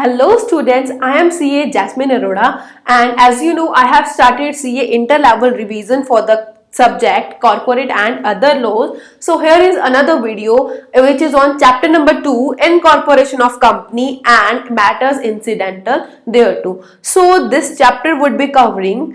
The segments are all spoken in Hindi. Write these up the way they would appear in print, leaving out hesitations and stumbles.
Hello students, I am CA Jasmine Arora and as you know I have started CA inter-level revision for the subject corporate and other laws. So here is another video which is on chapter number 2 incorporation of company and matters incidental thereto. So this chapter would be covering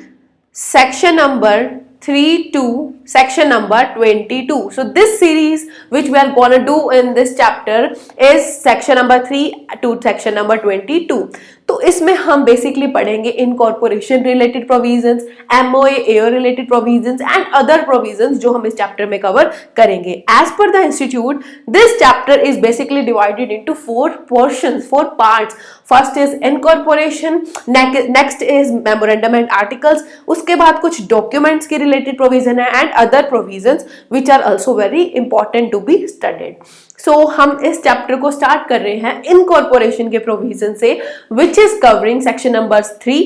section number 3 to section number 22. So this series which we are gonna do in this chapter is section number 3 to section number 22. तो इसमें हम बेसिकली पढ़ेंगे incorporation related provisions, MOA AO related provisions and other provisions जो हम इस चैप्टर में कवर करेंगे. As per the institute this chapter is basically divided into 4 portions, 4 parts. First is incorporation, next is memorandum and articles, उसके बाद कुछ डॉक्यूमेंट्स के रिलेटेड प्रोविजन है and other provisions which are also very important to be studied. So हम इस चैप्टर को स्टार्ट कर रहे हैं इनकॉर्पोरेशन के प्रोविजन से which is covering section number 3,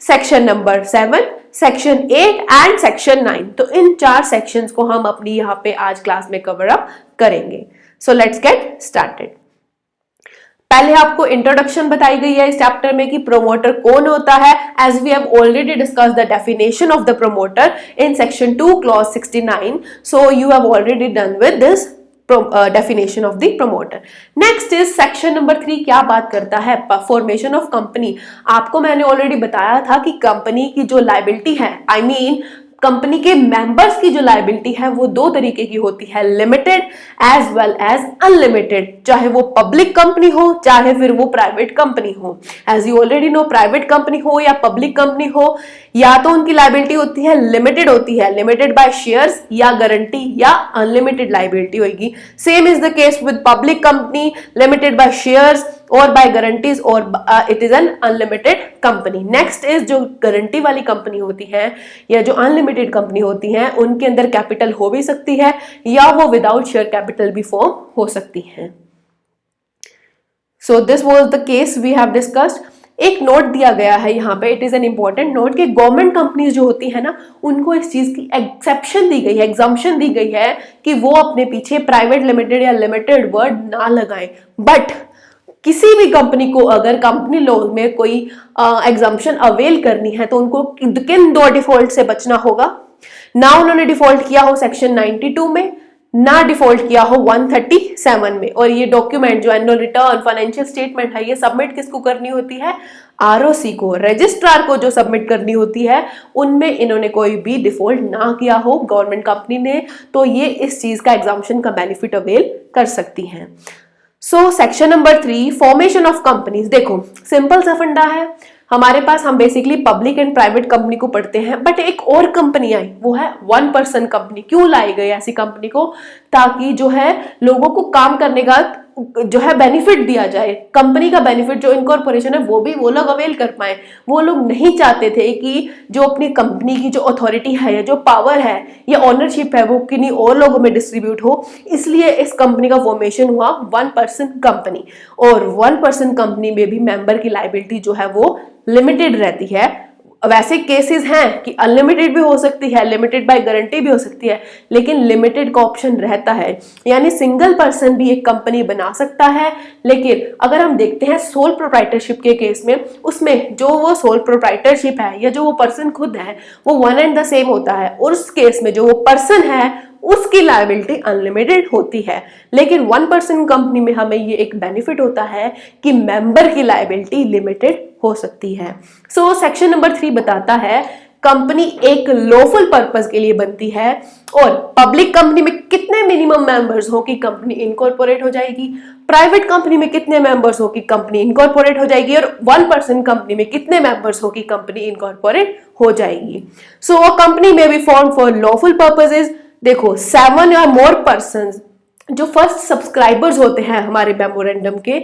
section number 7, section 8 and section 9. तो इन 4 सेक्शंस को हम अपनी यहाँ पे आज क्लास में कवर अप करेंगे. So let's get started. पहले आपको इंट्रोडक्शन बताई गई है इस चैप्टर में कि प्रोमोटर कौन होता है. As we have already discuss the definition of the promoter in section 2 clause 69. So you have already done with this definition of the promoter. Next is section number 3. क्या बात करता है? Formation of company. आपको मैंने ऑलरेडी बताया था कि कंपनी की जो लाइबिलिटी है, I mean कंपनी के मेंबर्स की जो लाइबिलिटी है वो 2 तरीके की होती है, limited as well as unlimited. चाहे वो पब्लिक कंपनी हो चाहे फिर वो प्राइवेट कंपनी हो. As you already know, private company हो या पब्लिक कंपनी हो, या तो उनकी लाइबिलिटी होती है लिमिटेड होती है, लिमिटेड बाय शेयर्स या गारंटी, या अनलिमिटेड लाइबिलिटी होगी. Same is the case with public company, limited by shares और बाय गारंटीज और it is an unlimited company. Next is जो गारंटी वाली कंपनी होती है या जो अनलिमिटेड कंपनी होती है उनके अंदर कैपिटल हो भी सकती है या वो विदाउट शेयर कैपिटल भी फॉर्म हो सकती है. So this was the case we have discussed. एक नोट दिया गया है यहाँ पे, it is an important note कि गवर्नमेंट कंपनीज जो होती है ना उनको इस चीज की एक्सेप्शन दी गई है, एग्जम्पशन दी गई है कि वो अपने पीछे प्राइवेट लिमिटेड या लिमिटेड वर्ड ना लगाएं. बट किसी भी कंपनी को अगर कंपनी लॉ में कोई एग्जम्पशन अवेल करनी है तो उनको किन 2 डिफॉल्ट से बचना होगा. ना उन्होंने डिफॉल्ट किया हो सेक्शन 92 में, ना डिफॉल्ट किया हो 137 में. और ये डॉक्यूमेंट जो एनुअल रिटर्न, फाइनेंशियल स्टेटमेंट है, ये सबमिट किसको करनी होती है? आरओसी को, रजिस्ट्रार को जो सबमिट करनी होती है. उनमें इन्होंने कोई भी डिफॉल्ट ना किया हो गवर्नमेंट कंपनी ने, तो ये इस चीज का एग्जम्पशन का बेनिफिट अवेल कर सकती हैं. So section number 3 formation of companies. देखो सिंपल सा फंडा है हमारे पास, हम basically public and private company को पढ़ते हैं. बट एक और कंपनी आई, वो है 1 पर्सन कंपनी. क्यों लाई गई ऐसी कंपनी को? ताकि जो है लोगों को काम करने का जो है बेनिफिट दिया जाए. कंपनी का बेनिफिट जो इनकॉर्पोरेशन है वो भी वो लोग अवेल कर पाए. वो लोग नहीं चाहते थे कि जो अपनी कंपनी की जो अथॉरिटी है या जो पावर है या ओनरशिप है वो किन्हीं और लोगों में डिस्ट्रीब्यूट हो. इसलिए इस कंपनी का फॉर्मेशन हुआ 1 पर्सन कंपनी. और 1 पर्सन कंपनी में भी मेंबर की लाइबिलिटी जो है वो लिमिटेड रहती है. वैसे केसेस हैं कि अनलिमिटेड भी हो सकती है, लिमिटेड बाय गारंटी भी हो सकती है, लेकिन लिमिटेड का ऑप्शन रहता है. यानी सिंगल पर्सन भी एक कंपनी बना सकता है. लेकिन अगर हम देखते हैं सोल प्रोप्राइटरशिप के केस में, उसमें जो वो सोल प्रोप्राइटरशिप है या जो वो पर्सन खुद है वो 1 एंड द सेम होता है. और उस केस में जो वो पर्सन है उसकी लायबिलिटी अनलिमिटेड होती है. लेकिन 1 पर्सन कंपनी में हमें ये एक बेनिफिट होता है कि मेंबर की लायबिलिटी लिमिटेड हो सकती है. सो सेक्शन नंबर 3 बताता है कंपनी एक लॉफुल पर्पस के लिए बनती है और पब्लिक कंपनी में कितने मिनिमम मेंबर्स हो कि कंपनी इनकॉर्पोरेट हो जाएगी, प्राइवेट कंपनी में कितने मेंबर्स हो कि कंपनी इनकॉर्पोरेट हो जाएगी, और 1 पर्सन कंपनी में कितने मेंबर्स हो कि कंपनी इनकॉर्पोरेट हो जाएगी. So a company may be form for lawful purposes. देखो 7 या मोर पर्सन्स जो फर्स्ट सब्सक्राइबर्स होते हैं हमारे मेमोरेंडम के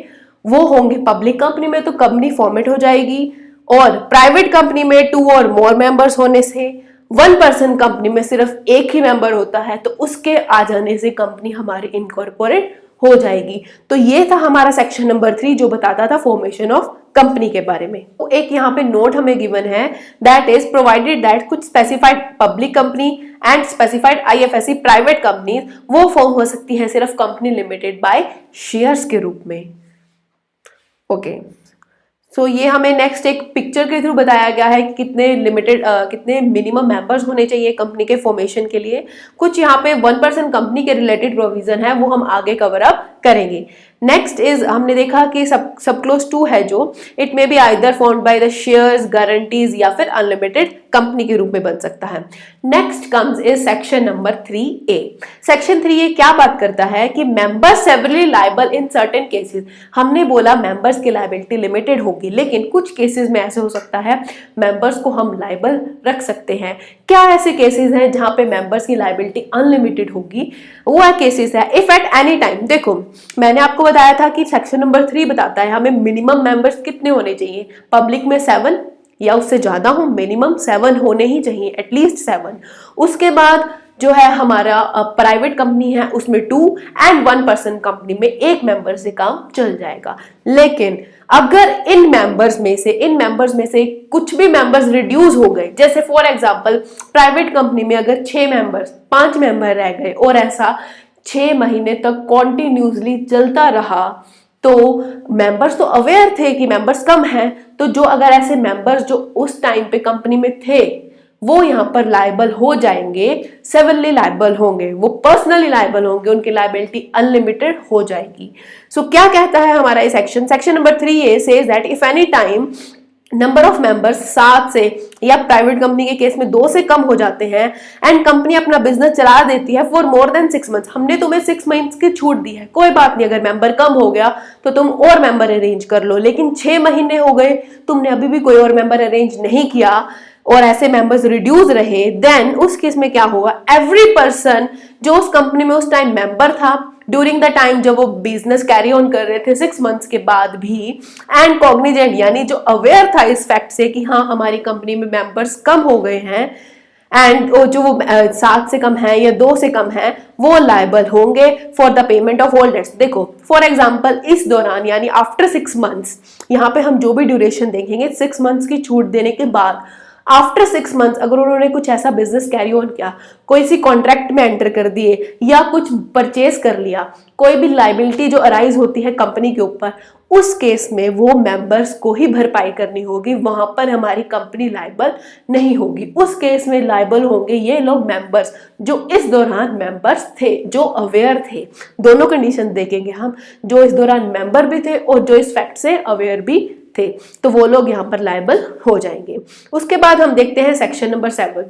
वो होंगे पब्लिक कंपनी में, तो कंपनी फॉर्मेट हो जाएगी. और प्राइवेट कंपनी में 2 और मोर मेंबर्स होने से, 1 पर्सन कंपनी में सिर्फ एक ही मेंबर होता है तो उसके आ जाने से कंपनी हमारी इनकॉर्पोरेट हो जाएगी. तो ये था हमारा सेक्शन नंबर 3 जो बताता था फॉर्मेशन ऑफ कंपनी के बारे में. तो एक यहाँ पे नोट हमें गिवन है, दैट इज प्रोवाइडेड दैट कुछ specified public company and specified IFSC private companies वो फॉर्म हो सकती है सिर्फ कंपनी लिमिटेड बाय शेयर्स के रूप में. ओके सो ये हमें नेक्स्ट एक पिक्चर के थ्रू बताया गया है कि कितने मिनिमम मेंबर्स होने चाहिए कंपनी के फॉर्मेशन के लिए। कुछ यहाँ पे 1% कंपनी के रिलेटेड प्रोविजन है, वो हम आगे कवर अप करेंगे। नेक्स्ट इज हमने देखा कि सब क्लोज 2 है जो it may be either formed by the shares, guarantees या फिर अनलिमिटेड कंपनी के रूप में बन सकता है। Next comes is section number 3A। Section 3A क्या बात करता है कि members severally liable in certain cases. हमने बोला मेंबर्स की लायबिलिटी लिमिटेड होगी, लेकिन कुछ केसेस में ऐसे हो सकता है मेंबर्स को हम लायबल रख सकते हैं। क्या ऐसे केसेस हैं जहां पे मेंबर्स की लायबिलिटी अनलिमिटेड होगी? वो केसेस है इफ एट एनी टाइम। देखो मैंने आपको बताया था कि सेक्शन नंबर 3 बताता है हमें मिनिमम मेंबर्स कितने होने चाहिए, पब्लिक में 7 या उससे ज्यादा हो, मिनिमम 7 होने ही चाहिए, एटलीस्ट 7। उसके बाद जो है हमारा प्राइवेट कंपनी है उसमें 2 एंड 1% कंपनी में 1 मेंबर से काम चल जाएगा। लेकिन अगर इन मेंबर्स में से कुछ भी मेंबर्स रिड्यूस हो गए, जैसे फॉर एग्जांपल प्राइवेट कंपनी में अगर 6 मेंबर्स 5 मेंबर रह गए और ऐसा 6 महीने तक कॉन्टिन्यूसली चलता रहा, तो मेंबर्स तो अवेयर थे कि मेंबर्स कम हैं, तो जो अगर ऐसे मेंबर्स जो उस टाइम पे कंपनी में थे वो यहाँ पर लायबल हो जाएंगे, सिविली लायबल होंगे, वो पर्सनली लायबल होंगे, उनकी लायबिलिटी अनलिमिटेड हो जाएगी। सो क्या कहता है हमारा ये section number 3A says that if any time number of members 7 से या प्राइवेट कंपनी के केस में 2 से कम हो जाते हैं एंड कंपनी अपना बिजनेस चला देती है फॉर मोर देन 6 मंथ्स, हमने तुम्हें 6 मंथ्स की छूट दी है, कोई बात नहीं, अगर मेंबर कम हो गया तो तुम और मेंबर अरेंज कर लो, लेकिन 6 महीने हो गए तुमने अभी भी कोई और मेंबर अरेंज नहीं किया और ऐसे मेंबर्स रिड्यूस रहे, देन उस केस में क्या होगा, एवरी पर्सन जो उस कंपनी में उस टाइम मेंबर था ड्यूरिंग द टाइम जब वो बिजनेस कैरी ऑन कर रहे थे 6 मंथ्स के बाद भी, एंड कॉग्निजेंट यानी जो अवेयर था इस फैक्ट से कि हाँ हमारी कंपनी में मेंबर्स कम हो गए हैं एंड जो वो 7 से कम है या 2 से कम है, वो लायबल होंगे for the payment of all debts. देखो फॉर एग्जांपल इस दौरान यानी आफ्टर 6 मंथ्स, यहाँ पे हम जो भी ड्यूरेशन देखेंगे 6 मंथ्स की छूट देने के बाद, आफ्टर 6 मंथ्स अगर उन्होंने कुछ ऐसा बिजनेस कैरी ऑन किया, कोई सी कॉन्ट्रैक्ट में एंटर कर दिए या कुछ परचेज कर लिया, कोई भी लाइबिलिटी जो अराइज होती है कंपनी के ऊपर, उस केस में वो मेंबर्स को ही भरपाई करनी होगी, वहां पर हमारी कंपनी लायबल नहीं होगी। उस केस में लायबल होंगे ये लोग मेंबर्स जो इस दौरान मेंबर्स थे, जो अवेयर थे। दोनों कंडीशन देखेंगे हम, जो इस दौरान मेंबर भी थे और जो इस फैक्ट से अवेयर भी थे, तो वो लोग यहाँ पर लायबल हो जाएंगे। उसके बाद हम देखते हैं section number 7,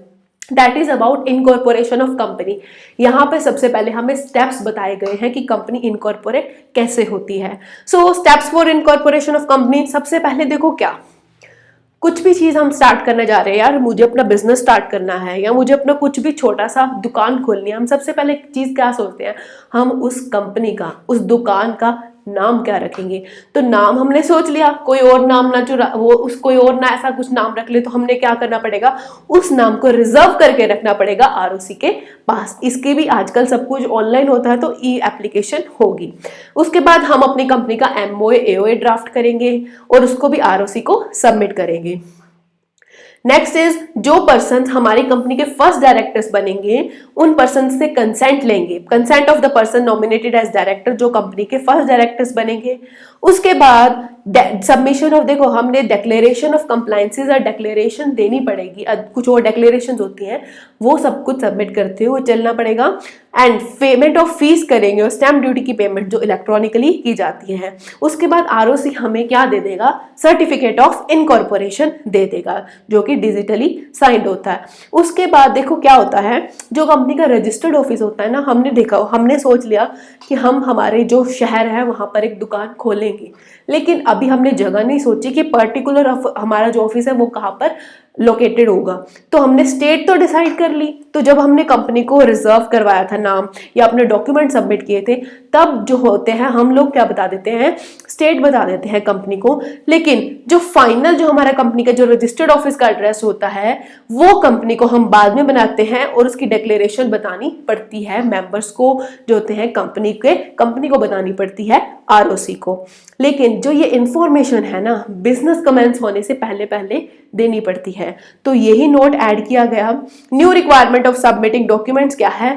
that is about incorporation of company. यहाँ पे सबसे पहले हमें स्टेप्स बताए गए हैं कि कंपनी इनकॉर्पोरेट कैसे होती है। So steps for incorporation of company, सबसे पहले देखो क्या, कुछ भी चीज हम स्टार्ट करने जा रहे हैं, यार मुझे अपना बिजनेस स्टार्ट करना है या मुझे अपना कुछ भी छोटा सा दुकान खोलनी है, हम सबसे पहले चीज क्या सोचते हैं, हम उस कंपनी का, उस दुकान का नाम क्या रखेंगे। तो नाम हमने सोच लिया, कोई और नाम ना कोई और ना ऐसा कुछ नाम रख ले, तो हमने क्या करना पड़ेगा, उस नाम को रिजर्व करके रखना पड़ेगा आरओसी के पास। इसके भी आजकल सब कुछ ऑनलाइन होता है तो ई एप्लीकेशन होगी। उसके बाद हम अपनी कंपनी का एमओए एओए ड्राफ्ट करेंगे और उसको भी आरओसी को सबमिट करेंगे। नेक्स्ट इज जो पर्सन हमारी कंपनी के फर्स्ट डायरेक्टर्स बनेंगे उन पर्सन से कंसेंट लेंगे, consent of the person nominated as director, जो कंपनी के फर्स्ट डायरेक्टर्स बनेंगे। उसके बाद सबमिशन ऑफ, देखो हमने डिक्लेरेशन ऑफ कंप्लायंसेस और डिक्लेरेशन देनी पड़ेगी, कुछ और डिक्लेरेशन होती हैं वो सब कुछ सबमिट करते हुए चलना पड़ेगा। एंड पेमेंट ऑफ फीस करेंगे और स्टैम्प ड्यूटी की पेमेंट जो इलेक्ट्रॉनिकली की जाती है। उसके बाद आरओसी हमें क्या दे देगा, सर्टिफिकेट ऑफ इनकॉर्पोरेशन दे देगा जो कि डिजिटली साइंड होता है। उसके बाद देखो क्या होता है, जो कंपनी का रजिस्टर्ड ऑफिस होता है ना, हमने सोच लिया कि हम हमारे जो शहर है वहां पर एक दुकान खोलेंगे, लेकिन अभी हमने जगह नहीं सोची कि पर्टिकुलर हमारा जो ऑफिस है वो कहाँ पर लोकेटेड होगा। तो हमने स्टेट तो डिसाइड कर ली, तो जब हमने कंपनी को रिजर्व करवाया था नाम या अपने डॉक्यूमेंट सबमिट किए थे, तब जो होते हैं हम लोग क्या बता देते हैं, स्टेट बता देते हैं कंपनी को। लेकिन जो फाइनल जो हमारा कंपनी का जो रजिस्टर्ड ऑफिस का एड्रेस होता है वो कंपनी को हम बाद में बनाते हैं और उसकी डिक्लेरेशन बतानी पड़ती है मेंबर्स को, जो होते हैं कंपनी को बतानी पड़ती है आरओसी को। लेकिन जो ये इंफॉर्मेशन है ना, बिजनेस कमेंस होने से पहले पहले देनी पड़ती है। तो यही नोट ऐड किया गया। New requirement of submitting documents क्या है,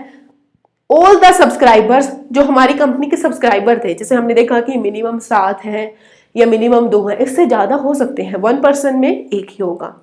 ऑल द सब्सक्राइबर्स, जो हमारी कंपनी के सब्सक्राइबर थे, जैसे हमने देखा कि मिनिमम 7 हैं या मिनिमम 2 हैं, इससे ज्यादा हो सकते हैं, 1% में एक ही होगा।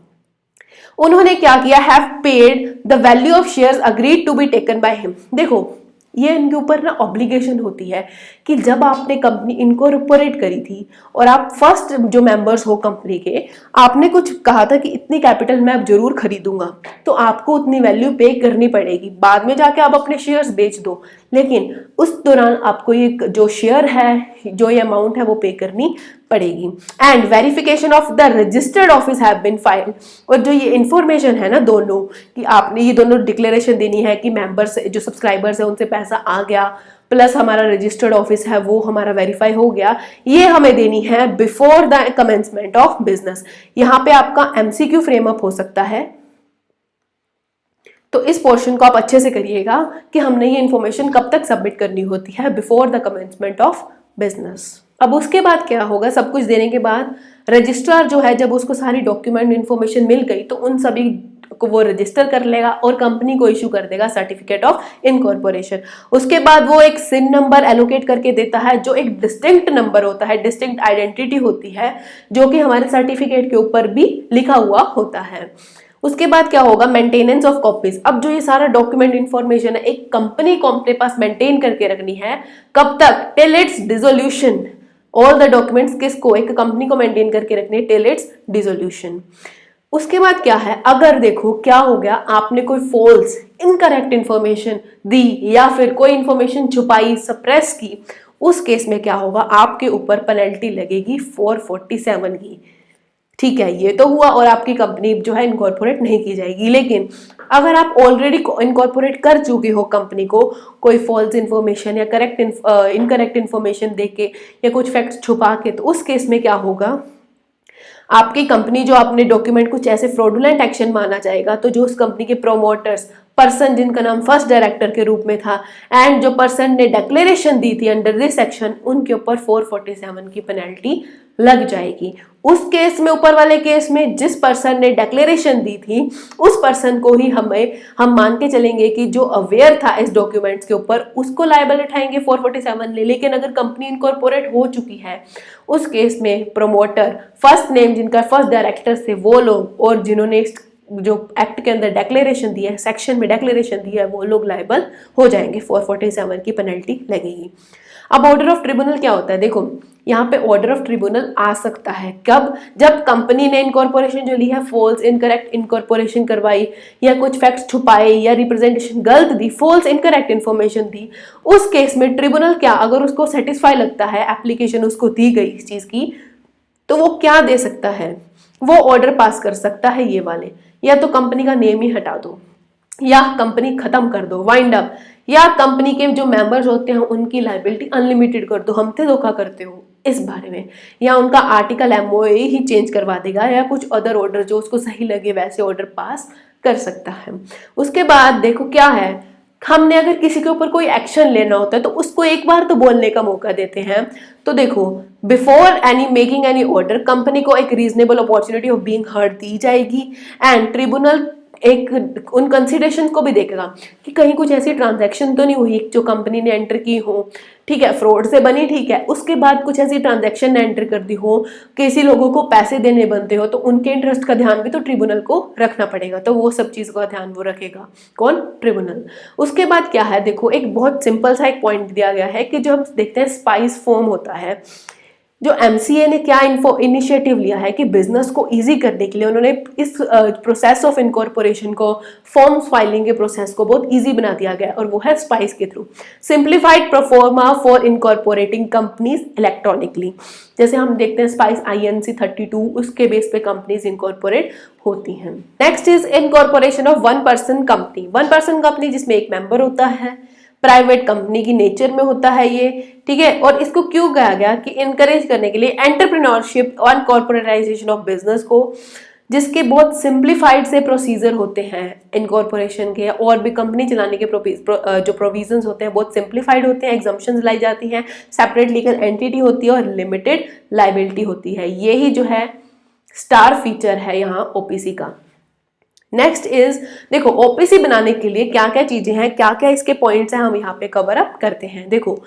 उन्होंने क्या किया, have paid the value of shares agreed to be taken by him. देखो ये इनके ऊपर ना ऑब्लिगेशन होती है कि जब आपने कंपनी इनकॉर्पोरेट करी थी और आप फर्स्ट जो मेंबर्स हो कंपनी के, आपने कुछ कहा था कि इतनी कैपिटल मैं अब जरूर खरीदूंगा, तो आपको उतनी वैल्यू पे करनी पड़ेगी। बाद में जाके आप अपने शेयर्स बेच दो, लेकिन उस दौरान आपको ये जो शेयर है, जो ये अमाउंट है, वो पे करनी पड़ेगी। And verification of the registered office have been filed. और जो ये इंफॉर्मेशन है ना दोनों, कि आपने ये दोनों डिक्लेरेशन देनी है कि मेंबर्स जो सब्सक्राइबर्स है उनसे पैसा आ गया, प्लस हमारा रजिस्टर्ड ऑफिस है वो हमारा वेरीफाई हो गया, ये हमें देनी है before the commencement of business. यहाँ पे आपका एमसीक्यू फ्रेमअप हो सकता है, तो इस पोर्शन को आप अच्छे से करिएगा कि हमने ये इन्फॉर्मेशन कब तक सबमिट करनी होती है, before the commencement of business. अब उसके बाद क्या होगा, सब कुछ देने के बाद रजिस्ट्रार जो है, जब उसको सारी डॉक्यूमेंट इन्फॉर्मेशन मिल गई तो उन सभी को वो रजिस्टर कर लेगा और कंपनी को इशू कर देगा सर्टिफिकेट ऑफ इनकॉर्पोरेशन। उसके बाद वो एक सिन नंबर एलोकेट करके देता है, जो एक डिस्टिंक्ट नंबर होता है, डिस्टिंक्ट आइडेंटिटी होती है, जो कि हमारे सर्टिफिकेट के ऊपर भी लिखा हुआ होता है। उसके बाद क्या होगा, मेंटेनेंस ऑफ कॉपीज। अब जो ये सारा डॉक्यूमेंट इंफॉर्मेशन है एक कंपनी को अपने पास मेंटेन करके रखनी है, कब तक, till it's dissolution. All the documents किसको, एक कंपनी को मेंटेन करके रखने है टिल इट्स डिसोल्यूशन। उसके बाद क्या है, अगर देखो क्या हो गया, आपने कोई फॉल्स इनकरेक्ट इंफॉर्मेशन दी या फिर कोई इंफॉर्मेशन छुपाई, सप्रेस की, उस केस में क्या होगा, आपके ऊपर पेनल्टी लगेगी 447 की। ठीक है, ये तो हुआ और आपकी कंपनी जो है इनकॉर्पोरेट नहीं की जाएगी। लेकिन अगर आप ऑलरेडी इनकॉर्पोरेट कर चुके हो कंपनी को, कोई फॉल्स इन्फॉर्मेशन या इनकरेक्ट इन्फॉर्मेशन देके या कुछ फैक्ट्स छुपा के, तो उस केस में क्या होगा, आपकी कंपनी जो अपने डॉक्यूमेंट कुछ ऐसे फ्रॉडुलेंट एक्शन माना जाएगा, तो जो उस कंपनी के प्रोमोटर्स, पर्सन जिनका नाम फर्स्ट डायरेक्टर के रूप में था, एंड जो पर्सन ने डिक्लेरेशन दी थी अंडर दिस सेक्शन, उनके ऊपर 447 की पेनल्टी लग जाएगी। उस केस में, ऊपर वाले केस में, जिस पर्सन ने डिक्लेरेशन दी थी उस पर्सन को ही हम मान के चलेंगे कि जो अवेयर था इस डॉक्यूमेंट्स के ऊपर, उसको लायबल उठाएंगे 447 ले। लेकिन अगर कंपनी इनकॉर्पोरेट हो चुकी है, उस केस में प्रमोटर, फर्स्ट नेम जिनका फर्स्ट डायरेक्टर थे वो लोग, और जिन्होंने जो एक्ट के अंदर डिक्लेरेशन दिया है, सेक्शन में डिक्लेरेशन दिया है, वो लोग लायबल हो जाएंगे, 447 की पेनल्टी लगेगी। अब ऑर्डर ऑफ ट्रिब्यूनल क्या होता है, देखो यहाँ पे ऑर्डर ऑफ ट्रिब्यूनल आ सकता है कब, जब कंपनी ने इनकॉर्पोरेशन जो ली है फॉल्स इनकरेक्ट इनकॉर्पोरेशन करवाई, या कुछ फैक्ट्स छुपाए, या रिप्रेजेंटेशन गलत दी, फॉल्स इनकरेक्ट इन्फॉर्मेशन दी, उस केस में ट्रिब्यूनल क्या, अगर उसको सेटिस्फाई लगता है, एप्लीकेशन उसको दी गई इस चीज की, तो वो क्या दे सकता है, वो ऑर्डर पास कर सकता है ये वाले, या तो कंपनी का नेम ही हटा दो, या कंपनी खत्म कर दो, वाइंड अप, या कंपनी के जो मेंबर्स होते हैं उनकी लायबिलिटी अनलिमिटेड कर दो, हमसे धोखा करते हो इस बारे में, या उनका आर्टिकल एमओए ही चेंज करवा देगा, या कुछ अदर ऑर्डर जो उसको सही लगे वैसे ऑर्डर पास कर सकता है। उसके बाद देखो क्या है, हमने अगर किसी के ऊपर कोई एक्शन लेना होता है तो उसको एक बार तो बोलने का मौका देते हैं। तो देखो, before any making any order, company को एक reasonable opportunity of being heard दी जाएगी, एंड ट्रिब्यूनल एक उन कंसिडरेशन को भी देखेगा कि कहीं कुछ ऐसी ट्रांजैक्शन तो नहीं हुई जो कंपनी ने एंटर की हो, ठीक है, फ्रॉड से बनी, ठीक है, उसके बाद कुछ ऐसी ट्रांजैक्शन ने एंटर कर दी हो, किसी लोगों को पैसे देने बनते हो, तो उनके इंटरेस्ट का ध्यान भी तो ट्रिब्यूनल को रखना पड़ेगा, तो वो सब चीज़ का ध्यान वो रखेगा, कौन, ट्रिब्यूनल। उसके बाद क्या है, देखो एक बहुत सिंपल सा एक पॉइंट दिया गया है कि जो हम देखते हैं स्पाइस फॉर्म होता है, जो एमसीए ने क्या इनिशिएटिव लिया है कि बिजनेस को इजी करने के लिए उन्होंने इस प्रोसेस ऑफ इनकॉर्पोरेशन को, फॉर्म्स फाइलिंग के प्रोसेस को बहुत इजी बना दिया गया, और वो है स्पाइस के through, simplified proforma for incorporating companies electronically. जैसे हम देखते हैं स्पाइस INC 32, उसके बेस पे कंपनीज इनकॉर्पोरेट होती हैं। Next is incorporation of one person company. One person company जिसमें एक मेंबर होता है, प्राइवेट कंपनी की नेचर में होता है ये, ठीक है, और इसको क्यों कहा गया कि इनकरेज करने के लिए एंटरप्रेन्योरशिप और कॉर्पोरेटाइजेशन ऑफ बिजनेस को, जिसके बहुत सिंप्लीफाइड से प्रोसीजर होते हैं इनकॉर्पोरेशन के, और भी कंपनी चलाने के जो प्रोविजंस होते हैं बहुत सिंप्लीफाइड होते हैं, एग्जम्पशंस लाई जाती हैं, सेपरेट लीगल एंटिटी होती है और लिमिटेड लाइबिलिटी होती है। यही जो है स्टार फीचर है यहाँ ओपीसी का। नेक्स्ट इज, देखो ओपीसी बनाने के लिए क्या क्या चीजें हैं, क्या क्या इसके पॉइंट्स हैं, हम यहाँ पे कवर अप करते हैं। देखो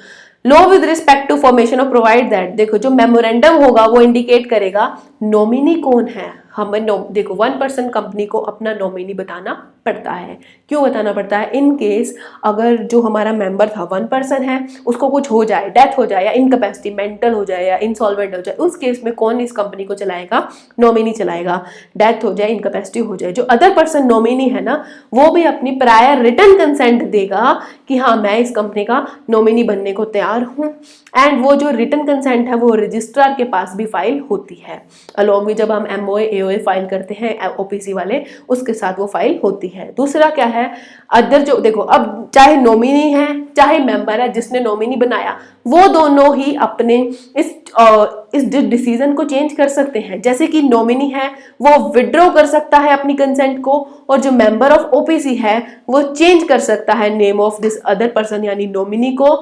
law with respect to formation of provide that, देखो जो मेमोरेंडम होगा वो इंडिकेट करेगा नॉमिनी कौन है। हमें देखो 1% कंपनी को अपना नॉमिनी बताना पड़ता है। क्यों बताना पड़ता है? इन केस अगर जो हमारा मेंबर था 1% है, उसको कुछ हो जाए, डेथ हो जाए या इनकैपेसिटी, मेंटल हो जाए या इंसॉल्वेंट हो जाए, उस केस में कौन इस कंपनी को चलाएगा? नॉमिनी चलाएगा। डेथ हो जाए, इनकैपेसिटी हो जाए, जो अदर पर्सन नॉमिनी है ना, वो भी अपनी प्रायर रिटन कंसेंट देगा कि हाँ मैं इस कंपनी का नॉमिनी बनने को तैयार हूँ। एंड वो जो रिटन कंसेंट है वो रजिस्ट्रार के पास भी फाइल होती है। अलॉन्ग में जब हम MOA AOA फाइल करते हैं OPC वाले, उसके साथ वो फाइल होती है। दूसरा क्या है? अदर जो देखो, अब चाहे नॉमिनी है चाहे मेंबर है जिसने नॉमिनी बनाया, वो दोनों ही अपने इस डिसीजन को चेंज कर सकते हैं। जैसे कि नॉमिनी है वो विड्रॉ कर सकता है अपनी कंसेंट को, और जो मेंबर ऑफ OPC है वो चेंज कर सकता है name of this other person, यानी नॉमिनी को।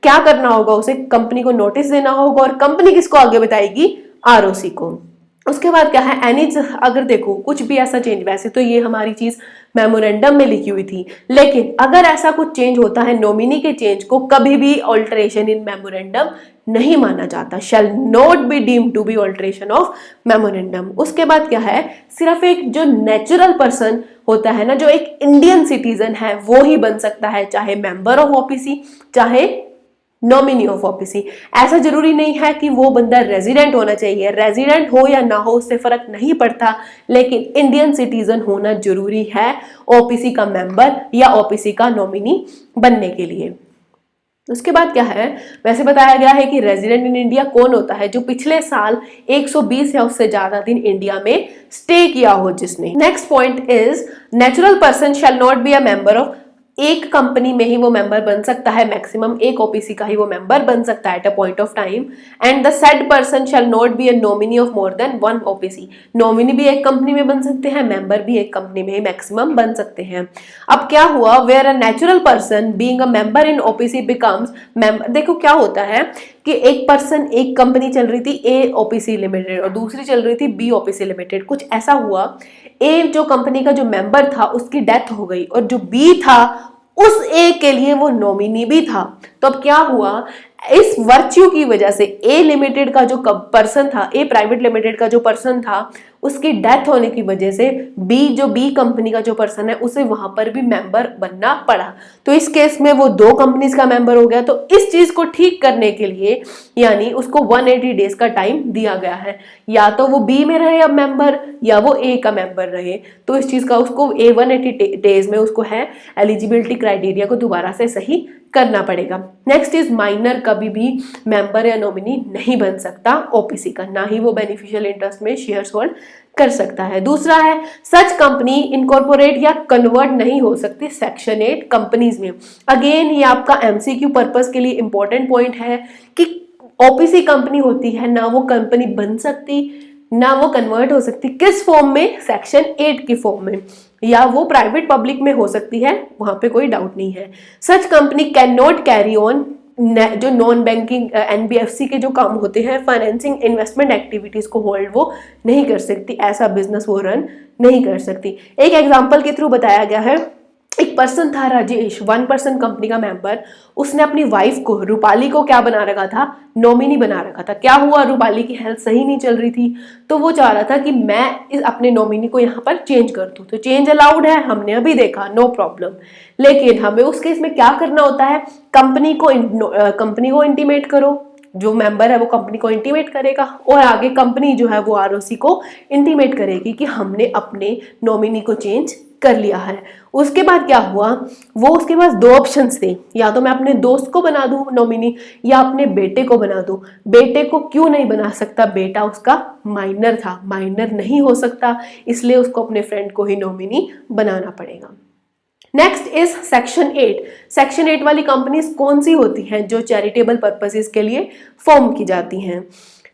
क्या करना होगा? उसे कंपनी को नोटिस देना होगा, और कंपनी किसको आगे बताएगी? ROC को। उसके बाद क्या है? एनी, अगर देखो कुछ भी ऐसा चेंज, वैसे तो ये हमारी चीज मेमोरेंडम में लिखी हुई थी, लेकिन अगर ऐसा कुछ चेंज होता है, नॉमिनी के चेंज को कभी भी ऑल्टरेशन इन मेमोरेंडम नहीं माना जाता। Shall not be deemed to be alteration of memorandum. उसके बाद क्या है? सिर्फ एक जो नेचुरल पर्सन होता है ना, जो एक इंडियन सिटीजन है, वो ही बन सकता है, चाहे मेंबर ऑफ OPC चाहे नॉमिनी ऑफ OPC। ऐसा जरूरी नहीं है कि वो बंदा रेजिडेंट होना चाहिए, रेजिडेंट हो या ना हो उससे फर्क नहीं पड़ता, लेकिन इंडियन सिटीजन होना जरूरी है OPC का मेंबर या OPC का नॉमिनी बनने के लिए। उसके बाद क्या है? वैसे बताया गया है कि रेजिडेंट इन इंडिया कौन होता है? जो पिछले साल 120 या उससे ज्यादा दिन इंडिया में स्टे किया हो जिसने। Next point is natural person shall not be a member of, एक कंपनी में ही वो मेंबर बन सकता है, मैक्सिमम एक OPC का ही वो मेंबर बन सकता है at a point of time. And the said person shall not be a nominee of more than 1 OPC। Nominee भी एक कंपनी में बन सकते हैं, मेंबर भी एक कंपनी में ही मैक्सिमम बन सकते हैं। अब क्या हुआ? Where a natural person being a member in OPC becomes member. देखो क्या होता है कि एक पर्सन, एक कंपनी चल रही थी A OPC लिमिटेड और दूसरी चल रही थी B OPC लिमिटेड। कुछ ऐसा हुआ, A जो कंपनी का जो मेंबर था उसकी डेथ हो गई, और जो B था उस A के लिए वो नॉमिनी भी था। तो अब क्या हुआ? इस वर्च्यू की वजह से A लिमिटेड का जो पर्सन था, A प्राइवेट लिमिटेड का जो पर्सन था, उसकी डेथ होने की वजह से जो B कंपनी का जो पर्सन है उसे वहां पर भी मेंबर बनना पड़ा। तो इस केस में वो 2 कंपनीज का मेंबर हो गया। तो इस चीज को ठीक करने के लिए यानी उसको 180 डेज का टाइम दिया गया है, या तो वो B में रहे अब मेंबर, या वो A का मेंबर रहे। तो इस चीज का उसको 180 डेज में उसको है एलिजिबिलिटी क्राइटेरिया को दोबारा से सही करना पड़ेगा। नेक्स्ट इज माइनर कभी भी मेंबर या नॉमिनी नहीं बन सकता OPC का, ना ही वो बेनिफिशियल इंटरेस्ट में शेयर्स होल्ड कर सकता है। दूसरा है सच कंपनी इनकॉर्पोरेट या कन्वर्ट नहीं हो सकती सेक्शन 8 कंपनीज में। अगेन ये आपका MCQ पर्पस के लिए इंपॉर्टेंट पॉइंट है कि OPC कंपनी होती है ना वो कंपनी बन सकती ना वो कन्वर्ट हो सकती। किस फॉर्म में? सेक्शन 8 की फॉर्म में, या वो प्राइवेट पब्लिक में हो सकती है, वहां पे कोई डाउट नहीं है। Such company can not carry on जो नॉन बैंकिंग NBFC के जो काम होते हैं, फाइनेंसिंग इन्वेस्टमेंट एक्टिविटीज को होल्ड वो नहीं कर सकती, ऐसा बिजनेस वो रन नहीं कर सकती। एक एग्जांपल के थ्रू बताया गया है, एक पर्सन था राजेश, 1% कंपनी का मेंबर। उसने अपनी वाइफ को, रूपाली को क्या बना रखा था? नॉमिनी बना रखा था। क्या हुआ? रूपाली की हेल्थ सही नहीं चल रही थी, तो वो चाह रहा था कि मैं अपने नॉमिनी को यहाँ पर चेंज कर दूं। तो चेंज अलाउड है, हमने अभी देखा, नो प्रॉब्लम। लेकिन हमें उस केस में क्या करना होता है? कंपनी को इंटीमेट करो, जो मेंबर है वो कंपनी को इंटीमेट करेगा, और आगे कंपनी जो है वो ROC को इंटीमेट करेगी कि हमने अपने नॉमिनी को चेंज कर लिया है। उसके बाद क्या हुआ? वो उसके पास 2 ऑप्शंस थे, या तो मैं अपने दोस्त को बना दूं नॉमिनी या अपने बेटे को बना दूं। बेटे को क्यों नहीं बना सकता? बेटा उसका माइनर था, माइनर नहीं हो सकता, इसलिए उसको अपने फ्रेंड को ही नॉमिनी बनाना पड़ेगा। Next is section 8। सेक्शन 8 वाली कंपनीज कौन सी होती हैं? जो चैरिटेबल पर्पसेस के लिए फॉर्म की जाती हैं।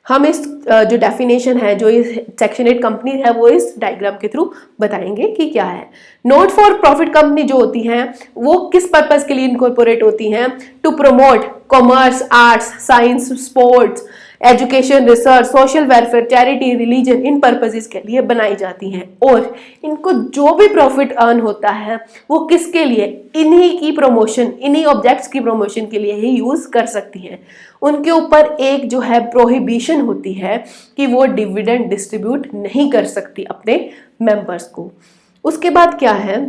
हम इस जो डेफिनेशन है, जो इस सेक्शन 8 कंपनी है, वो इस डायग्राम के थ्रू बताएंगे कि क्या है। नॉट फॉर प्रॉफिट कंपनी जो होती हैं वो किस पर्पस के लिए इनकॉर्पोरेट होती हैं? To promote commerce, arts, science, sports education, research, social welfare, charity, religion, इन पर्पसेस के लिए बनाई जाती हैं। और इनको जो भी प्रॉफिट अर्न होता है वो किसके लिए, इन्हीं की प्रमोशन, इन्हीं ऑब्जेक्ट्स की प्रमोशन के लिए ही यूज कर सकती हैं। उनके ऊपर एक जो है प्रोहिबिशन होती है कि वो डिविडेंड डिस्ट्रीब्यूट नहीं कर सकती अपने मेंबर्स को। उसके बाद क्या है,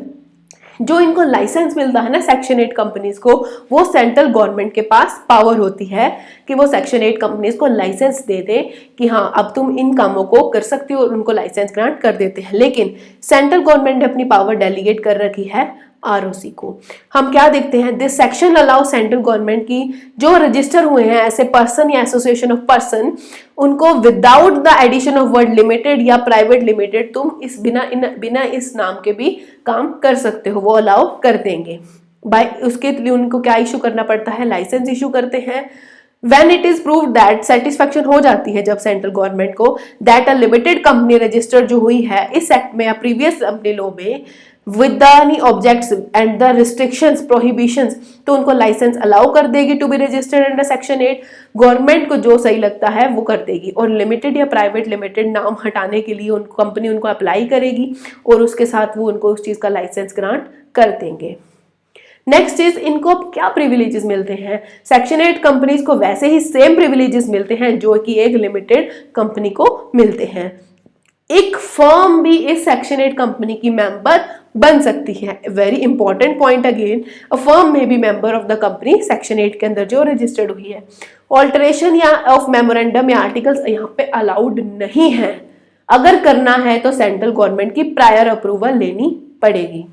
जो इनको लाइसेंस मिलता है ना सेक्शन 8 कंपनीज को, वो सेंट्रल गवर्नमेंट के पास पावर होती है कि वो सेक्शन 8 कंपनीज को लाइसेंस दे दे कि हाँ अब तुम इन कामों को कर सकती हो, और उनको लाइसेंस ग्रांट कर देते हैं। लेकिन सेंट्रल गवर्नमेंट ने अपनी पावर डेलीगेट कर रखी है आरओसी को। हम क्या देखते हैं, this section allow central government की जो रजिस्टर हुए हैं ऐसे पर्सन या एसोसिएशन ऑफ पर्सन, उनको without the addition of word limited या प्राइवेट लिमिटेड, तुम इस बिना इस नाम के भी काम कर सकते हो, वो अलाउ कर देंगे। बाय उसके लिए उनको क्या इशू करना पड़ता है, लाइसेंस इशू करते हैं। When it is proved that satisfaction हो जाती है जब सेंट्रल गवर्नमेंट को that a limited company register जो हुई है इस एक्ट में या प्रीवियस अपने लॉ में with the objects and the restrictions prohibitions, तो उनको लाइसेंस अलाउ कर देगी to be registered under section 8। Government को जो सही लगता है वो कर देगी, और लिमिटेड या प्राइवेट लिमिटेड नाम हटाने के लिए उनको कंपनी उनको अप्लाई करेगी और उसके साथ वो उनको उस चीज का लाइसेंस ग्रांट कर देंगे। नेक्स्ट इज इनको अब क्या प्रिविलेजेस मिलते हैं, सेक्शन 8 कंपनीज को वैसे ही सेम प्रिविलेजेस मिलते हैं जो कि एक लिमिटेड कंपनी को मिलते हैं। एक फर्म भी इस सेक्शन 8 कंपनी की मेंबर बन सकती है। Very important point again, a firm में be member of the company section 8 के अंदर जो रजिस्टर्ड हुई है। ऑल्टरेशन या ऑफ मेमोरेंडम या आर्टिकल्स यहाँ पे अलाउड नहीं है। अगर करना है तो सेंट्रल गवर्नमेंट की प्रायर अप्रूवल लेनी पड़ेगी।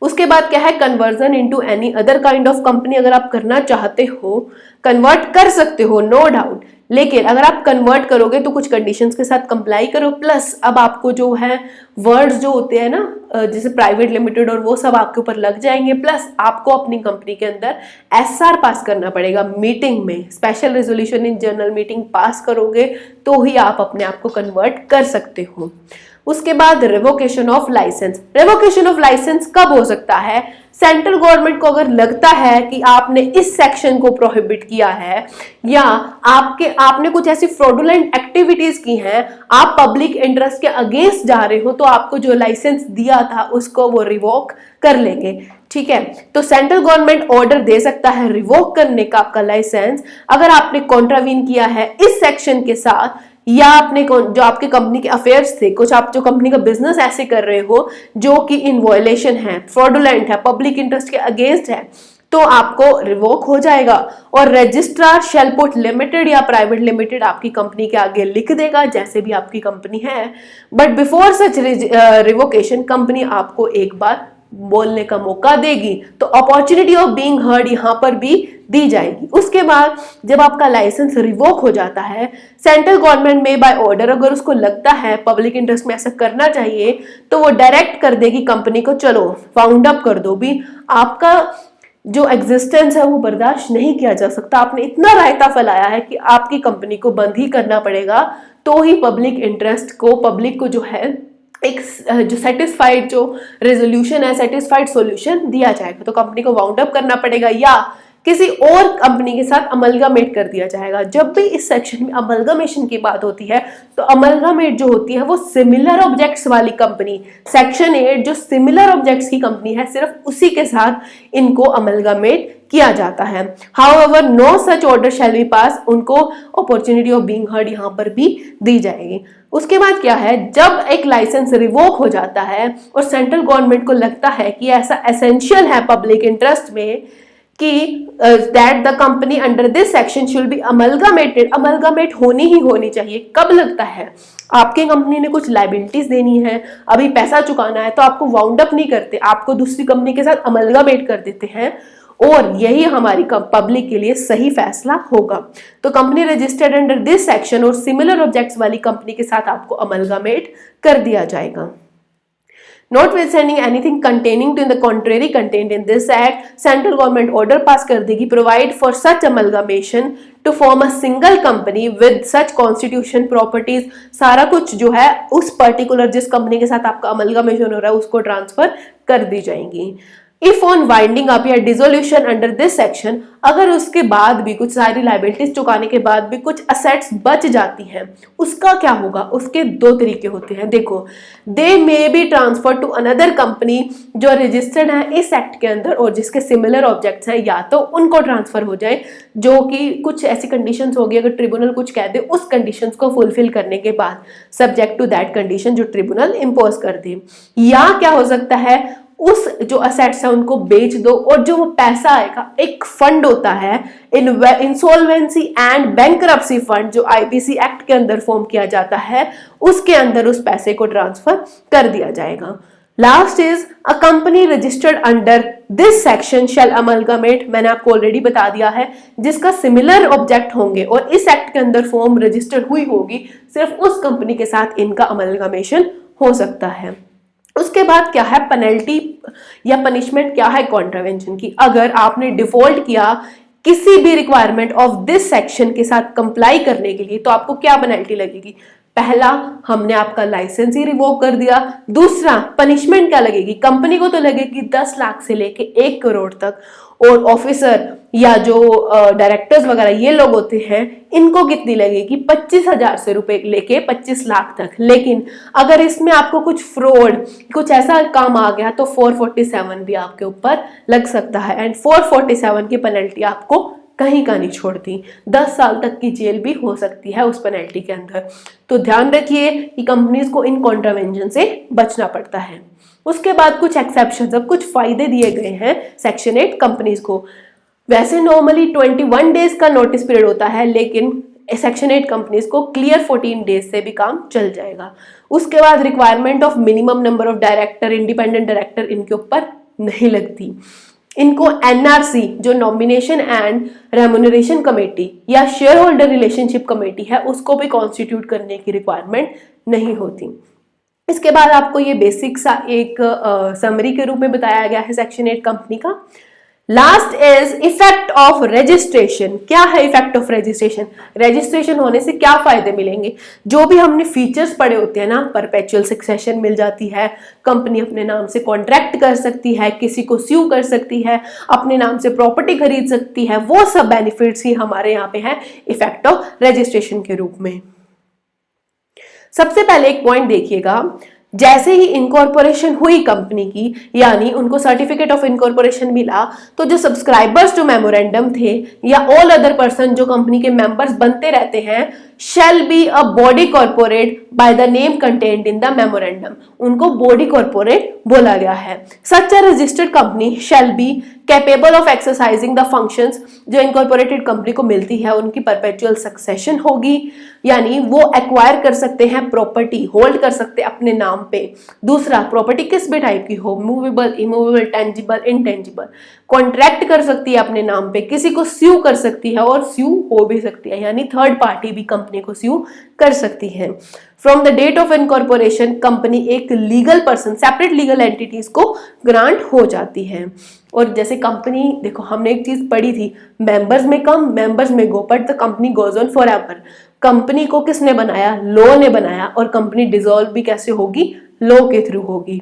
उसके बाद क्या है, conversion into any other kind of company. अगर आप करना चाहते हो कन्वर्ट कर सकते हो, नो डाउट, लेकिन अगर आप कन्वर्ट करोगे तो कुछ कंडीशंस के साथ कंप्लाई करो। प्लस अब आपको जो है वर्ड्स जो होते हैं ना जैसे प्राइवेट लिमिटेड और वो सब आपके ऊपर लग जाएंगे। प्लस आपको अपनी कंपनी के अंदर एसआर पास करना पड़ेगा, मीटिंग में special resolution in general meeting pass करोगे तो ही आप अपने आप को कन्वर्ट कर सकते हो। उसके बाद revocation of license. Revocation of license कब हो सकता है, सेंट्रल गवर्नमेंट को अगर लगता है कि आपने इस सेक्शन को प्रोहिबिट किया है या आपने कुछ ऐसी फ्रॉडुलेंट एक्टिविटीज की हैं, आप पब्लिक इंटरेस्ट के अगेंस्ट जा रहे हो, तो आपको जो लाइसेंस दिया था उसको वो रिवोक कर लेंगे। ठीक है, तो सेंट्रल गवर्नमेंट ऑर्डर दे सकता है रिवोक करने का आपका लाइसेंस अगर आपने कॉन्ट्रावीन किया है इस सेक्शन के साथ, या आपने जो आपके कंपनी के अफेयर्स थे, कुछ आप जो कंपनी का बिजनेस ऐसे कर रहे हो जो कि इन वॉयलेशन है, फ्रॉडुलेंट है, पब्लिक इंटरेस्ट के अगेंस्ट है, तो आपको रिवोक हो जाएगा। और रजिस्ट्रार शैल पुट लिमिटेड या प्राइवेट लिमिटेड आपकी कंपनी के आगे लिख देगा जैसे भी आपकी कंपनी है। But before such revocation company आपको एक बार बोलने का मौका देगी, तो अपॉर्चुनिटी ऑफ बीइंग हर्ड यहां पर भी दी जाएगी। उसके बाद जब आपका लाइसेंस रिवोक हो जाता है, सेंट्रल गवर्नमेंट में बाय ऑर्डर अगर उसको लगता है पब्लिक इंटरेस्ट में ऐसा करना चाहिए तो वो डायरेक्ट कर देगी कंपनी को, चलो फाउंड अप कर दो भी, आपका जो एग्जिस्टेंस है वो बर्दाश्त नहीं किया जा सकता, आपने इतना रायता फैलाया है कि आपकी कंपनी को बंद ही करना पड़ेगा, तो ही पब्लिक इंटरेस्ट को, पब्लिक को जो है एक जो सेटिस्फाइड जो रेजोल्यूशन है, सेटिस्फाइड सॉल्यूशन दिया जाएगा। तो कंपनी को वाउंड अप करना पड़ेगा या किसी और कंपनी के साथ अमलगामेट कर दिया जाएगा। जब भी इस सेक्शन में अमलगामेशन की बात होती है तो अमलगामेट जो होती है वो सिमिलर ऑब्जेक्ट्स वाली कंपनी, सेक्शन 8 जो सिमिलर ऑब्जेक्ट्स की कंपनी है सिर्फ उसी के साथ इनको अमलगामेट किया जाता है। However no such order shall be pass, उनको अपॉर्चुनिटी ऑफ बीइंग हर्ड यहाँ पर भी दी जाएगी। उसके बाद क्या है, जब एक लाइसेंस रिवोक हो जाता है और सेंट्रल गवर्नमेंट को लगता है कि ऐसा एसेंशियल है पब्लिक इंटरेस्ट में कि that the company under this section should be amalgamated, amalgamate होनी ही होनी चाहिए। कब लगता है, आपकी कंपनी ने कुछ लाइबिलिटीज देनी है, अभी पैसा चुकाना है, तो आपको वाउंड अप नहीं करते, आपको दूसरी कंपनी के साथ अमलगामेट कर देते हैं और यही हमारी पब्लिक के लिए सही फैसला होगा। तो company registered under this section और सिमिलर ऑब्जेक्ट्स वाली कंपनी के साथ आपको अमलगामेट कर दिया जाएगा। Notwithstanding anything containing to the contrary contained in this act, central government order पास कर देगी provide for such amalgamation to form a single company with such constitution properties। सारा कुछ जो है उस पर्टिकुलर जिस कंपनी के साथ आपका अमलगामेशन हो रहा है उसको ट्रांसफर कर दी जाएंगी। इफ ऑन वाइंडिंग अप या डिसोल्यूशन अंडर दिस सेक्शन, अगर उसके बाद भी कुछ सारी लाइबिलिटीज चुकाने के बाद भी कुछ असेट्स बच जाती हैं, उसका क्या होगा? उसके दो तरीके होते हैं। देखो, they may be transfer to another company जो रजिस्टर्ड है इस एक्ट के अंदर और जिसके सिमिलर ऑब्जेक्ट्स हैं, या तो उनको ट्रांसफर हो जाए, जो कि कुछ ऐसी कंडीशंस होगी, अगर ट्रिब्यूनल कुछ कह दे उस कंडीशंस को फुलफिल करने के बाद, सब्जेक्ट टू दैट कंडीशन जो ट्रिब्यूनल इंपोज कर दे। या क्या हो सकता है, उस जो असेट्स है उनको बेच दो और जो वो पैसा आएगा, एक फंड होता है इंसॉल्वेंसी एंड बैंकरप्सी फंड जो आईपीसी एक्ट के अंदर फॉर्म किया जाता है, उसके अंदर उस पैसे को ट्रांसफर कर दिया जाएगा। Last is a company registered under this section shall amalgamate, मैंने आपको ऑलरेडी बता दिया है, जिसका सिमिलर ऑब्जेक्ट होंगे और इस एक्ट के अंदर फॉर्म रजिस्टर्ड हुई होगी, सिर्फ उस कंपनी के साथ इनका अमलगमेशन हो सकता है। उसके बाद क्या है पेनल्टी या पनिशमेंट, क्या है कॉन्ट्रावेंशन की। अगर आपने डिफॉल्ट किया किसी भी रिक्वायरमेंट ऑफ दिस सेक्शन के साथ कंप्लाई करने के लिए, तो आपको क्या पेनल्टी लगेगी? पहला, हमने आपका लाइसेंस ही रिवोक कर दिया। दूसरा, पनिशमेंट क्या लगेगी? कंपनी को तो लगेगी 10 लाख से लेके 1 करोड़ तक, और ऑफिसर या जो डायरेक्टर्स वगैरह ये लोग होते हैं, इनको कितनी लगेगी? 25,000 से रुपए लेके 25 लाख तक। लेकिन अगर इसमें आपको कुछ फ्रॉड, कुछ ऐसा काम आ गया, तो 447 भी आपके ऊपर लग सकता है, एंड 447 की पेनल्टी आपको कहीं का नहीं छोड़ती, 10 साल तक की जेल भी हो सकती है उस पेनल्टी के अंदर। तो ध्यान रखिए कि कंपनीज को इन कॉन्ट्रावेंशन से बचना पड़ता है। उसके बाद कुछ एक्सेप्शंस, अब कुछ फायदे दिए गए हैं सेक्शन 8 कंपनीज को। वैसे नॉर्मली 21 डेज का नोटिस पीरियड होता है, लेकिन सेक्शन 8 कंपनीज को क्लियर 14 डेज से भी काम चल जाएगा। उसके बाद requirement of minimum number of director, independent director इनके ऊपर नहीं लगती। इनको एनआरसी जो नॉमिनेशन एंड रेम्युनरेशन कमेटी या शेयर होल्डर रिलेशनशिप कमेटी है, उसको भी कॉन्स्टिट्यूट करने की रिक्वायरमेंट नहीं होती। इसके बाद आपको ये बेसिक सा एक समरी के रूप में बताया गया है सेक्शन 8 कंपनी का। Last is effect of registration. क्या है इफेक्ट ऑफ रजिस्ट्रेशन? रजिस्ट्रेशन होने से क्या फायदे मिलेंगे? जो भी हमने फीचर्स पढ़े होते हैं ना, परपेचुअल सक्सेशन मिल जाती है, कंपनी अपने नाम से कॉन्ट्रैक्ट कर सकती है, किसी को स्यू कर सकती है, अपने नाम से प्रॉपर्टी खरीद सकती है, वो सब बेनिफिट्स ही हमारे यहाँ पे है इफेक्ट ऑफ रजिस्ट्रेशन के रूप में। सबसे पहले एक पॉइंट देखिएगा, जैसे ही इनकॉर्पोरेशन हुई कंपनी की, यानी उनको सर्टिफिकेट ऑफ इनकॉर्पोरेशन मिला, तो जो सब्सक्राइबर्स जो मेमोरेंडम थे या ऑल अदर पर्सन जो कंपनी के मेंबर्स बनते रहते हैं, shall be a body corporate by the name contained in the memorandum, उनको बॉडी कॉर्पोरेट बोला गया है। Such a registered company shall be capable of exercising the functions जो इनकॉर्पोरेटेड कंपनी को मिलती है, उनकी परपेचुअल सक्सेशन होगी, यानी वो एक्वायर कर सकते हैं प्रॉपर्टी, होल्ड कर सकते हैं अपने नाम पे। दूसरा, प्रॉपर्टी किस भी टाइप की हो, movable, immovable, tangible, intangible, contract कर सकती है अपने नाम पे, किसी को स्यू कर सकती है और स्यू हो भी सकती है, यानी थर्ड पार्टी भी कंपनी को स्यू कर सकती है। From the date of incorporation company एक legal person, separate legal entities को ग्रांट हो जाती है। और जैसे कंपनी, देखो हमने एक चीज पढ़ी थी, मेंबर्स में कम मेंबर्स में go, but the company goes on for ever. Company को किसने बनाया? लॉ ने बनाया, और कंपनी डिसॉल्व भी कैसे होगी? लॉ के थ्रू होगी।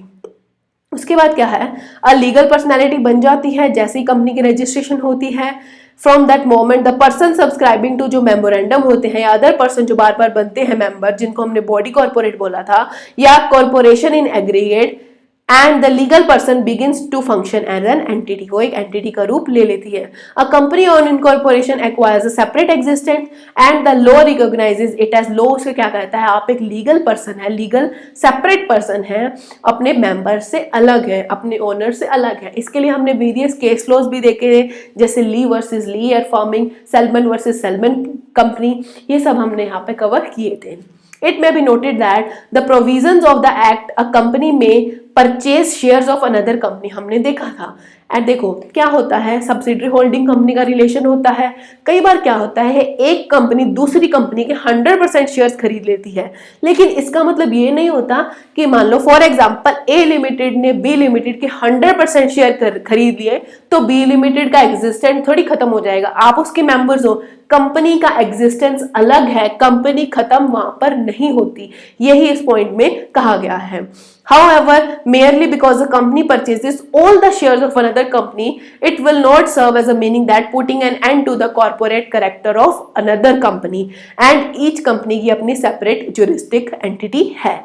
उसके बाद क्या है, अ लीगल पर्सनैलिटी बन जाती है जैसे ही कंपनी की रजिस्ट्रेशन होती है। From that moment the person subscribing to जो मेमोरेंडम होते हैं या अदर पर्सन जो बार बार बनते हैं मेंबर, जिनको हमने बॉडी कॉर्पोरेट बोला था, या corporation in aggregate, and the legal person begins to function as an entity, वो एक एंटिटी का रूप ले लेती है। A company on incorporation acquires a separate existence and the law recognizes it as law. उसे क्या कहता है? आप एक लीगल पर्सन है, लीगल सेपरेट पर्सन है, अपने मेंबर से अलग है, अपने ओनर से अलग है। इसके लिए हमने वेरियस केस लॉज भी देखे, जैसे Lee versus Lee air farming, Salomon versus Salomon company, ये सब हमने यहाँ पे कवर किए थे। It may be noted that the provisions of the act, a company may purchase shares of another company, हमने देखा था, एंड देखो क्या होता है, सब्सिडरी होल्डिंग कंपनी का रिलेशन होता है। कई बार क्या होता है, एक कंपनी दूसरी कंपनी के 100% शेयर्स खरीद लेती है, लेकिन इसका मतलब ये नहीं होता कि मान लो फॉर एग्जांपल ए लिमिटेड ने बी लिमिटेड के 100% शेयर खरीद लिए तो बी लिमिटेड का एग्जिस्टेंस थोड़ी खत्म हो जाएगा। आप उसके मेंबर्स हो, कंपनी का एग्जिस्टेंस अलग है, कंपनी खत्म वहां पर नहीं होती, यही इस पॉइंट में कहा गया है। However, merely because the company purchases all the shares of another company, it will not serve as a meaning that putting an end to the corporate character of another company, and each company की अपनी separate juristic entity है।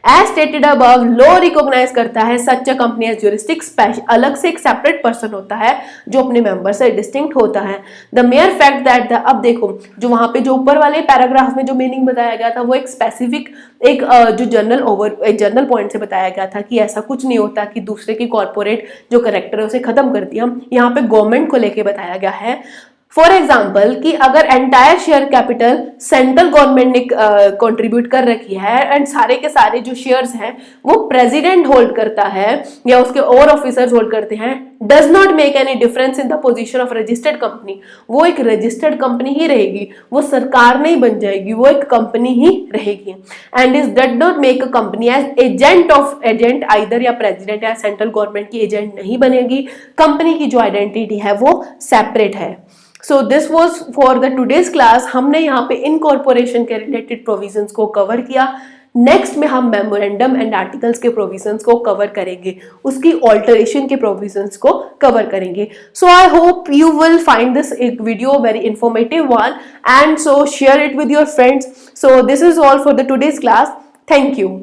As stated above, law recognize करता है such a company as juristic special, अलग से एक सेपरेट पर्सन होता है जो अपने मेंबर से डिस्टिंक्ट होता है। The mayor fact that the, अब देखो जो वहां पे जो ऊपर वाले पैराग्राफ में जो मीनिंग बताया गया था वो एक स्पेसिफिक एक जो जनरल पॉइंट से बताया गया था कि ऐसा कुछ नहीं होता कि दूसरे की कॉर्पोरेट जो करेक्टर है उसे खत्म कर दिया। यहाँ पे गवर्नमेंट को लेके बताया गया है। फॉर एग्जाम्पल कि अगर entire share capital central government ने कंट्रीब्यूट कर रखी है एंड सारे के सारे जो शेयर्स हैं वो प्रेसिडेंट होल्ड करता है या उसके और ऑफिसर्स होल्ड करते हैं, does not make any difference in the position of registered company, वो एक रजिस्टर्ड कंपनी ही रहेगी, वो सरकार नहीं बन जाएगी, वो एक कंपनी ही रहेगी। And is does not make a company as agent either या प्रेसिडेंट या सेंट्रल गवर्नमेंट की एजेंट नहीं बनेगी, कंपनी की जो आइडेंटिटी है वो सेपरेट है। So this was for the today's class. हमने यहाँ पे इनकॉर्पोरेशन के रिलेटेड प्रोविजंस को कवर किया। नेक्स्ट में हम मेमोरेंडम एंड आर्टिकल्स के प्रोविजंस को कवर करेंगे, उसकी ऑल्टरेशन के प्रोविजंस को कवर करेंगे। So I hope you will find this video very informative one and so share it with your friends. So this is all for the today's class. Thank you.